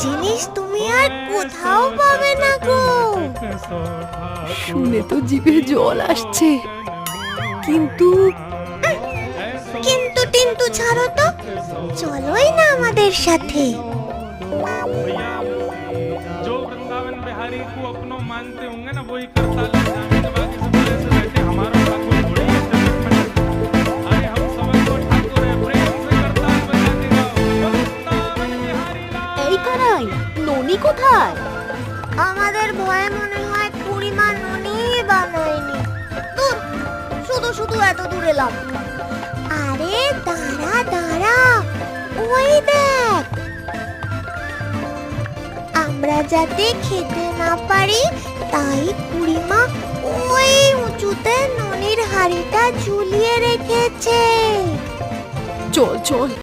জিনিস তুমি আর কোথাও পাবে না গো। শুনে তো জিভে জল আসছে, কিন্তু কিন্তু টিন্তু ছাড়ো তো, চলোই না আমাদের সাথে। जो वृंदावन बिहारी को अपनो मानते होंगे ना वही करता ले जाएंगे, बाकी सब ऐसे बैठे हमारा ठाकुर थोड़ी है जगत में। अरे हम समझ को ठाकुर है, प्रेम से करता है बजा के गाओ, वृंदावन बिहारी लाल। এই কানাই, ননি কোথায়? আমাদের ভয়ে মনে হয় খুড়িমা ননি বানায়নি। দূর, শুধু শুধু এত দূর এলাম। আরে দাঁড়া দাঁড়া, ওই দেখ। আমরা যাতে খেতে না পারি তাই খুড়িমা ওই উঁচুতে ননির হাড়িটা ঝুলিয়ে রেখেছে। চল চল।